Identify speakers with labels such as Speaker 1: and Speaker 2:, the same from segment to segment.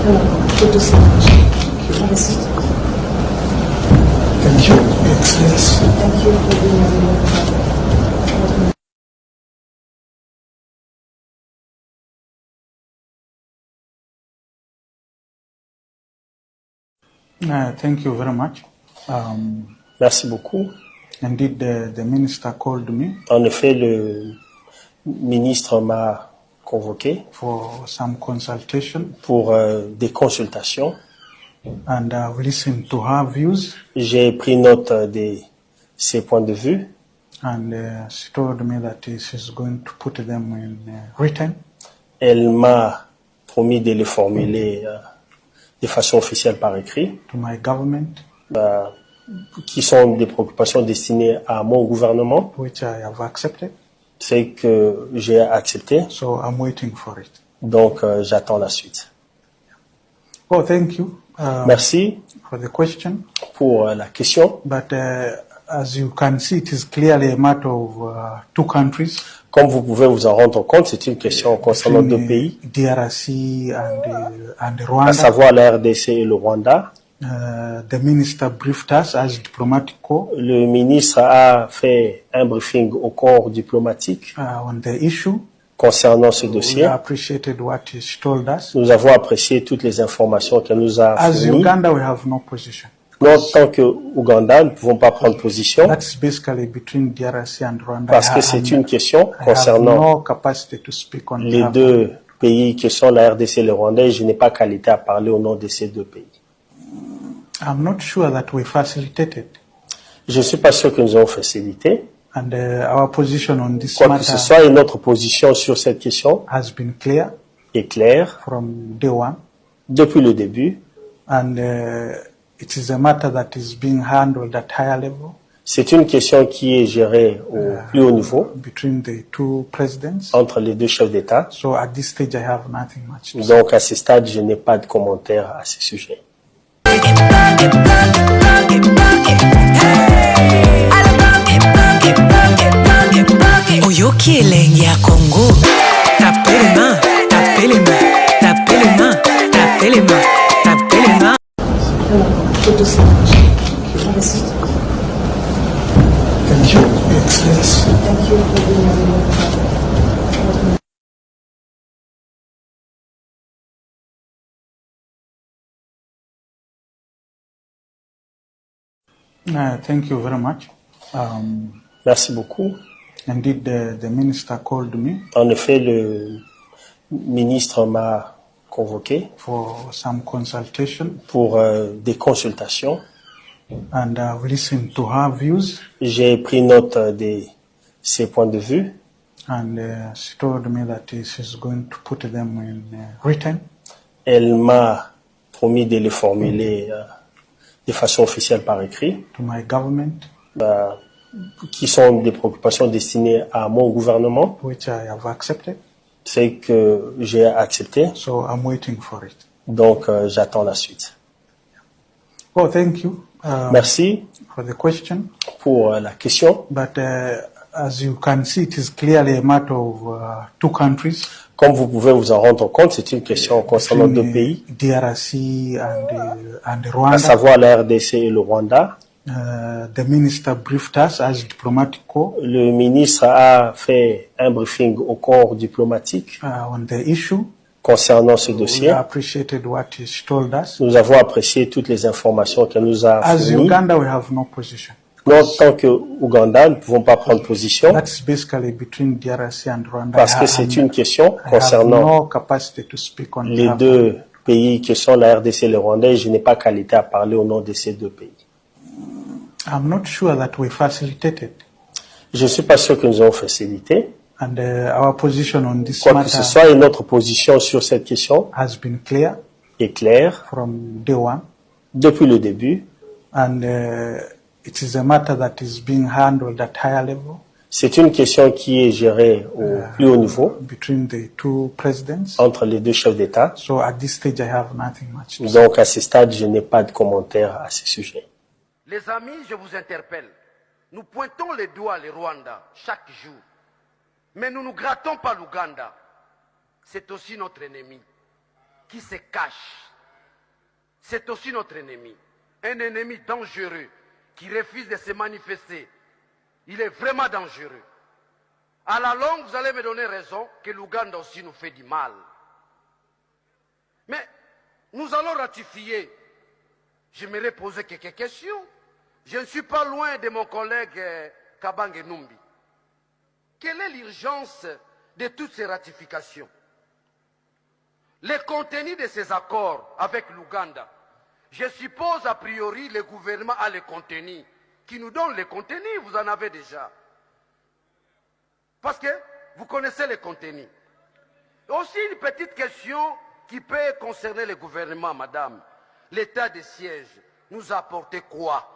Speaker 1: Good to see you. Have a seat.
Speaker 2: Thank you, Excellency.
Speaker 1: Thank you for being here.
Speaker 2: Thank you very much.
Speaker 3: Merci beaucoup.
Speaker 2: Indeed, the minister called me
Speaker 3: En effet, le ministre m'a convoqué
Speaker 2: for some consultation,
Speaker 3: pour des consultations.
Speaker 2: and I've listened to her views,
Speaker 3: J'ai pris note de ses points de vue
Speaker 2: and she told me that she's going to put them in written.
Speaker 3: Elle m'a promis de les formuler de façon officielle par écrit,
Speaker 2: To my government,
Speaker 3: qui sont des préoccupations destinées à mon gouvernement,
Speaker 2: which I have accepted.
Speaker 3: c'est que j'ai accepté.
Speaker 2: So I'm waiting for it.
Speaker 3: Donc, j'attends la suite.
Speaker 2: Oh, thank you
Speaker 3: Merci
Speaker 2: for the question.
Speaker 3: pour la question.
Speaker 2: But as you can see, it is clearly a matter of two countries.
Speaker 3: Comme vous pouvez vous en rendre compte, c'est une question concernant deux pays,
Speaker 2: DRC and
Speaker 3: à
Speaker 2: Rwanda.
Speaker 3: savoir la RDC et le Rwanda.
Speaker 2: The minister briefed us as diplomatic corps
Speaker 3: Le ministre a fait un briefing au corps diplomatique
Speaker 2: on the issue.
Speaker 3: concernant ce
Speaker 2: We
Speaker 3: dossier.
Speaker 2: appreciated what she told us.
Speaker 3: Nous avons apprécié toutes les informations qu'elle nous a
Speaker 2: As
Speaker 3: fournies.
Speaker 2: Uganda, we have no position.
Speaker 3: Nous, en tant qu'Ouganda, nous ne pouvons pas prendre position
Speaker 2: That's basically between DRC and Rwanda.
Speaker 3: parce que c'est une question
Speaker 2: I have
Speaker 3: concernant
Speaker 2: no capacity to speak on
Speaker 3: les
Speaker 2: behalf
Speaker 3: deux pays que sont la RDC et le Rwanda, et je n'ai pas qualité à parler au nom de ces deux pays.
Speaker 2: I'm not sure that we facilitated.
Speaker 3: Je ne suis pas sûr que nous avons facilité.
Speaker 2: And our position on this
Speaker 3: Quoi que ce
Speaker 2: matter
Speaker 3: soit, et notre position sur cette question
Speaker 2: has been clear
Speaker 3: est claire
Speaker 2: from day one.
Speaker 3: depuis le début.
Speaker 2: And it is a matter that is being handled at higher level
Speaker 3: C'est une question qui est gérée au plus haut niveau
Speaker 2: between the two presidents.
Speaker 3: entre les deux chefs d'État.
Speaker 2: So at this stage, I have nothing much to say.
Speaker 3: Donc à ce stade, je n'ai pas de commentaires à ce sujet.
Speaker 4: Oyoki elengi ya Congo. Tapez les mains, tapez les mains, tapez les mains, tapez les mains, tapez les mains.
Speaker 1: Good to see you. Have a seat.
Speaker 2: Thank you, Excellency.
Speaker 1: Thank you for being here.
Speaker 2: Thank you very much.
Speaker 3: Merci beaucoup.
Speaker 2: Indeed, the minister called me
Speaker 3: En effet, le ministre m'a convoqué
Speaker 2: for some consultation,
Speaker 3: pour des consultations.
Speaker 2: and I've listened to her views,
Speaker 3: J'ai pris note de ses points de vue.
Speaker 2: and she told me that she's going to put them in written.
Speaker 3: Elle m'a promis de les formuler de façon officielle par écrit,
Speaker 2: To my government,
Speaker 3: qui sont des préoccupations destinées à mon gouvernement,
Speaker 2: which I have accepted.
Speaker 3: c'est que j'ai accepté.
Speaker 2: So I'm waiting for it.
Speaker 3: Donc j'attends la suite.
Speaker 2: Oh, thank you
Speaker 3: Merci
Speaker 2: for the question.
Speaker 3: pour la question.
Speaker 2: But as you can see, it is clearly a matter of two countries.
Speaker 3: Comme vous pouvez vous en rendre compte, c'est une question concernant deux pays,
Speaker 2: DRC and
Speaker 3: à
Speaker 2: Rwanda.
Speaker 3: savoir la RDC et le Rwanda.
Speaker 2: The minister briefed us as diplomatic corps
Speaker 3: Le ministre a fait un briefing au corps diplomatique
Speaker 2: on the issue.
Speaker 3: concernant ce
Speaker 2: We
Speaker 3: dossier.
Speaker 2: appreciated what she told us.
Speaker 3: Nous avons apprécié toutes les informations qu'elle nous a
Speaker 2: As
Speaker 3: fournies.
Speaker 2: Uganda, we have no position.
Speaker 3: Nous, en tant qu'Ouganda, nous ne pouvons pas prendre position
Speaker 2: That's basically between DRC and Rwanda.
Speaker 3: parce que c'est une question
Speaker 2: I have
Speaker 3: concernant
Speaker 2: no capacity to speak on
Speaker 3: les
Speaker 2: behalf
Speaker 3: deux pays que sont la RDC et le Rwanda, et je n'ai pas qualité à parler au nom de ces deux pays.
Speaker 2: I'm not sure that we facilitated.
Speaker 3: Je ne suis pas sûr que nous avons facilité.
Speaker 2: And our position on this
Speaker 3: Quoi que ce
Speaker 2: matter
Speaker 3: soit, et notre position sur cette question
Speaker 2: has been clear
Speaker 3: est claire
Speaker 2: from day one.
Speaker 3: depuis le début.
Speaker 2: And it is a matter that is being handled at higher level
Speaker 3: C'est une question qui est gérée au plus haut niveau
Speaker 2: between the two presidents.
Speaker 3: entre les deux chefs d'État.
Speaker 2: So at this stage, I have nothing much to say.
Speaker 3: Donc à ce stade, je n'ai pas de commentaires à ce sujet.
Speaker 5: Les amis, je vous interpelle. Nous pointons les doigts les Rwanda chaque jour. Mais nous ne grattons pas l'Ouganda. C'est aussi notre ennemi qui se cache c'est aussi notre ennemi. Un ennemi dangereux qui refuse de se manifester. Il est vraiment dangereux. À la longue, vous allez me donner raison que l'Ouganda aussi nous fait du mal. Mais nous allons ratifier. J'aimerais poser quelques questions. Je ne suis pas loin de mon collègue Kabange Numbi. Quelle est l'urgence de toutes ces ratifications? Le contenu de ces accords avec l'Ouganda, je suppose a priori le gouvernement a le contenu. Qui nous donne le contenu, vous en avez déjà. Parce que vous connaissez le contenu. Aussi une petite question qui peut concerner le gouvernement, madame. L'état de siège nous a apporté quoi?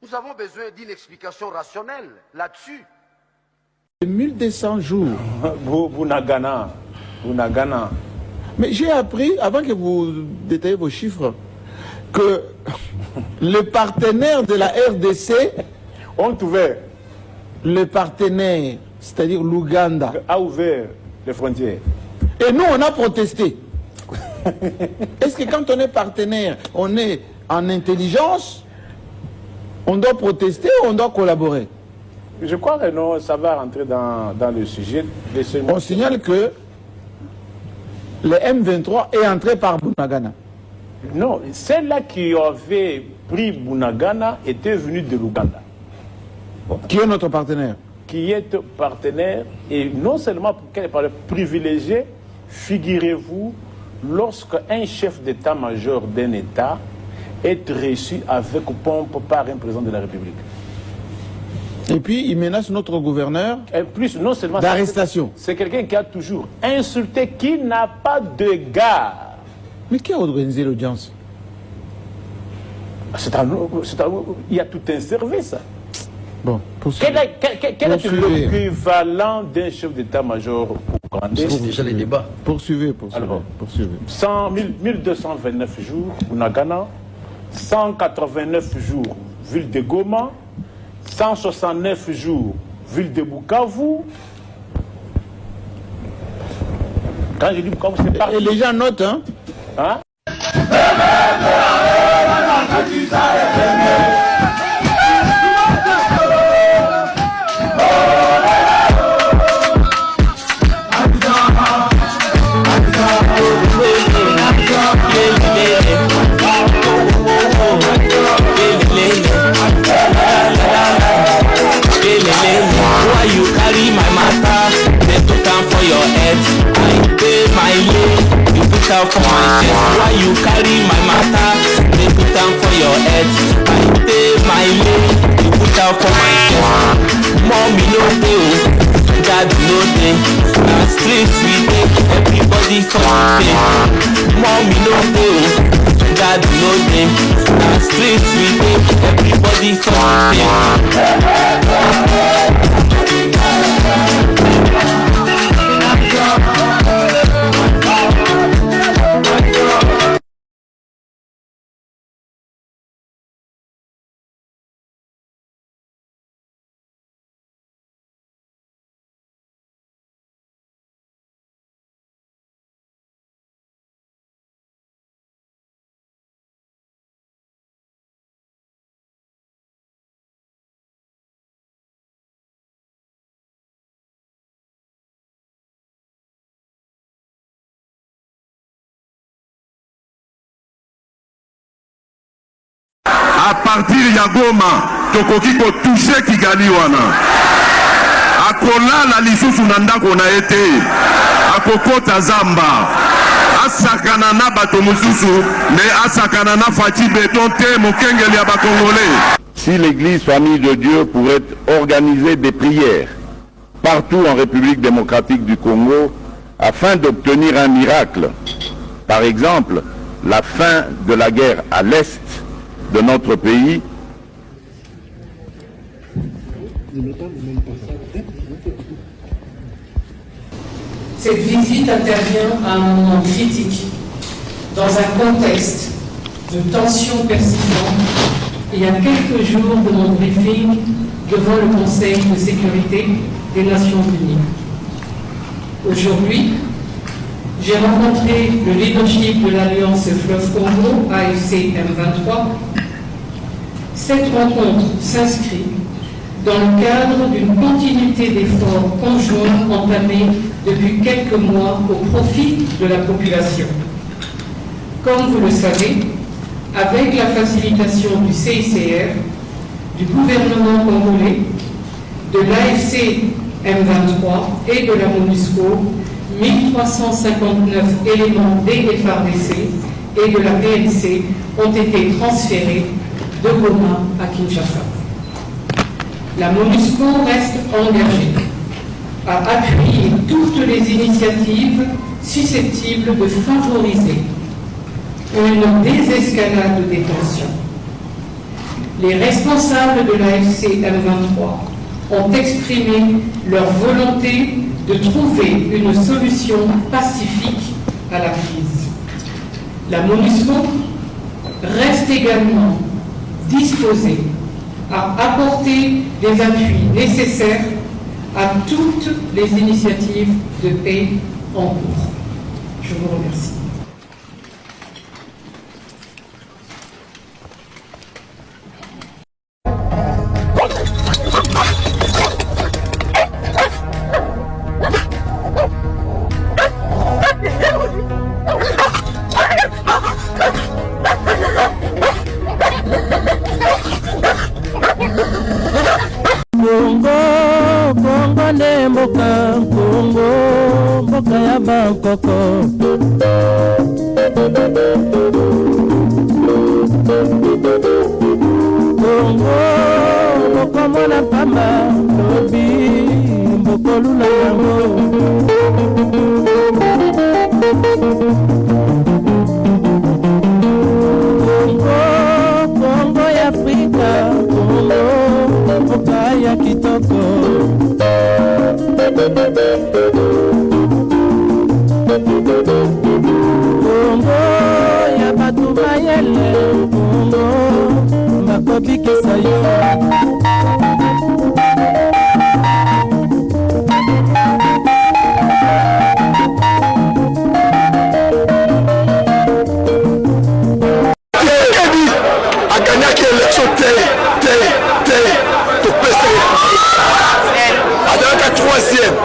Speaker 5: Nous avons besoin d'une explication rationnelle là-dessus.
Speaker 6: 1200 jours.
Speaker 7: Bunagana.
Speaker 6: Mais j'ai appris, avant que vous détaillez vos chiffres, que le partenaire de la RDC
Speaker 7: ont ouvert.
Speaker 6: Le partenaire, c'est-à-dire l'Ouganda,
Speaker 7: a ouvert les frontières.
Speaker 6: Et nous, on a protesté. Est-ce que quand on est partenaire, on est en intelligence, on doit protester ou on doit collaborer?
Speaker 7: Je crois que non, ça va rentrer dans le sujet.
Speaker 6: On signale que le M23 est entré par Bunagana.
Speaker 7: Non, celle-là qui avait pris Bunagana était venue de l'Ouganda.
Speaker 6: Qui est notre partenaire?
Speaker 7: Qui est partenaire, et non seulement qu'elle est partenaire privilégié, figurez-vous, lorsqu'un chef d'état-major d'un État est reçu avec pompe par un président de la République.
Speaker 6: Et puis il menace notre gouverneur
Speaker 7: d'arrestation. C'est quelqu'un qui a toujours insulté, qui n'a pas de gars.
Speaker 6: Mais qui a organisé l'audience?
Speaker 7: Il y a tout un service.
Speaker 6: Bon,
Speaker 7: quel est l'équivalent d'un chef d'état-major ougandais?
Speaker 8: C'est déjà les débats.
Speaker 6: Poursuivez.
Speaker 7: 1229 jours, Bunagana, 189 jours, ville de Goma, 169 jours, ville de Bukavu. Quand je dis Bukavu, c'est parti.
Speaker 6: Et les gens notent, hein?
Speaker 7: Hein?
Speaker 4: Why you carry my matter? They put down for your head. I pay my lay. You put down for my chest. Why you carry my matter? They put down for your head. I pay my lay. You put down for my chest. Mommy no pay. Dad no day. Now street we take everybody for the pay. Mommy no pay. Dad no day. Now street we take everybody for the pay.
Speaker 9: À partir ya Goma tokoki ko toucher Kigali wana akolala lisusu na ndako na ete akokota zamba asakana na bato mosusu mais asakana na Fati Beton te mokengeli ya bakongolais.
Speaker 10: Si l'église Famille de Dieu pourrait organiser des prières partout en République démocratique du Congo afin d'obtenir un miracle, par exemple la fin de la guerre à l'est de notre pays,
Speaker 11: cette visite intervient à un moment critique, dans un contexte de tensions persistantes et à quelques jours de mon briefing devant le Conseil de sécurité des Nations Unies. Aujourd'hui, j'ai rencontré le leadership de l'Alliance Fleuve Congo, AFC M23. Cette rencontre s'inscrit dans le cadre d'une continuité d'efforts conjoints entamés depuis quelques mois au profit de la population. Comme vous le savez, avec la facilitation du CICR, du gouvernement congolais, de l'AFC M23 et de la MONUSCO, 1359 éléments des FARDC et de la PNC ont été transférés de Goma à Kinshasa. La MONUSCO reste engagée à appuyer toutes les initiatives susceptibles de favoriser une désescalade des tensions. Les responsables de l'AFC M23 ont exprimé leur volonté de trouver une solution pacifique à la crise. La MONUSCO reste également disposée à apporter des appuis nécessaires à toutes les initiatives de paix en cours. Je vous remercie.
Speaker 8: Kongo nde mboka, Kongo mboka ya bankoko. Kongo bokomona pamba, lobi bokolula yango. Kongo ya Afrika, Kongo mboka ya kitoko. Kongo ya batu mayele, Kongo bakobikisa yo.
Speaker 9: Aganyaki élection te adaka troisième.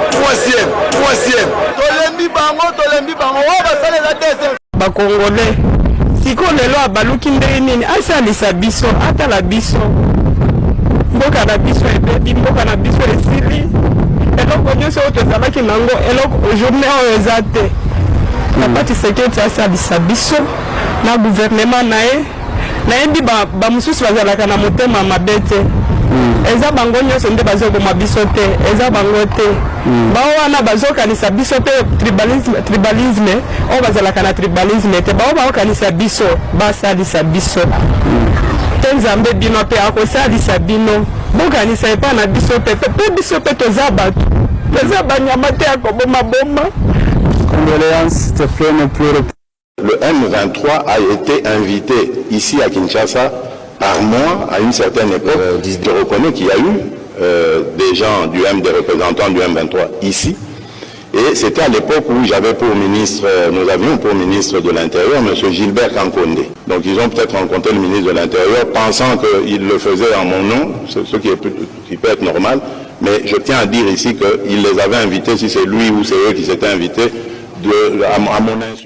Speaker 9: Tolembi bango basalela deuxième.
Speaker 8: Bakongolais siko lelo abaluki ndenge nini asalisa biso atala biso mboka na biso ebebi mboka na biso esili eloko nyonso oyo tozalaki nango eloko journée oyo eza te. Papa Tshisekedi asalisa biso na gouvernement na ye nayebi bamosusu bazalaka na motema mabe te. Eza bango nyonso nde bazoboma biso te, eza bango te. Bao wana bazokanisa biso te tribalisme oyo bazalaka na tribalisme te. Bao baokanisa biso basalisa biso te. Nzambe bino mpe akosalisa bino bokanisa epa na biso te mpe biso mpe toza bato toza banyama te ya kobomaboma.
Speaker 10: Condoléances te frère pleure. Le M23 a été invité ici à Kinshasa par moi à une certaine époque. Je reconnais qu'il y a eu des représentants du M23 ici. Et c'était à l'époque où j'avais pour ministre, nous avions pour ministre de l'Intérieur, M. Gilbert Kankonde. Donc ils ont peut-être rencontré le ministre de l'Intérieur pensant qu'il le faisait en mon nom, ce qui peut être normal. Mais je tiens à dire ici qu'il les avait invités, si c'est lui ou c'est eux qui s'étaient invités, à mon insu.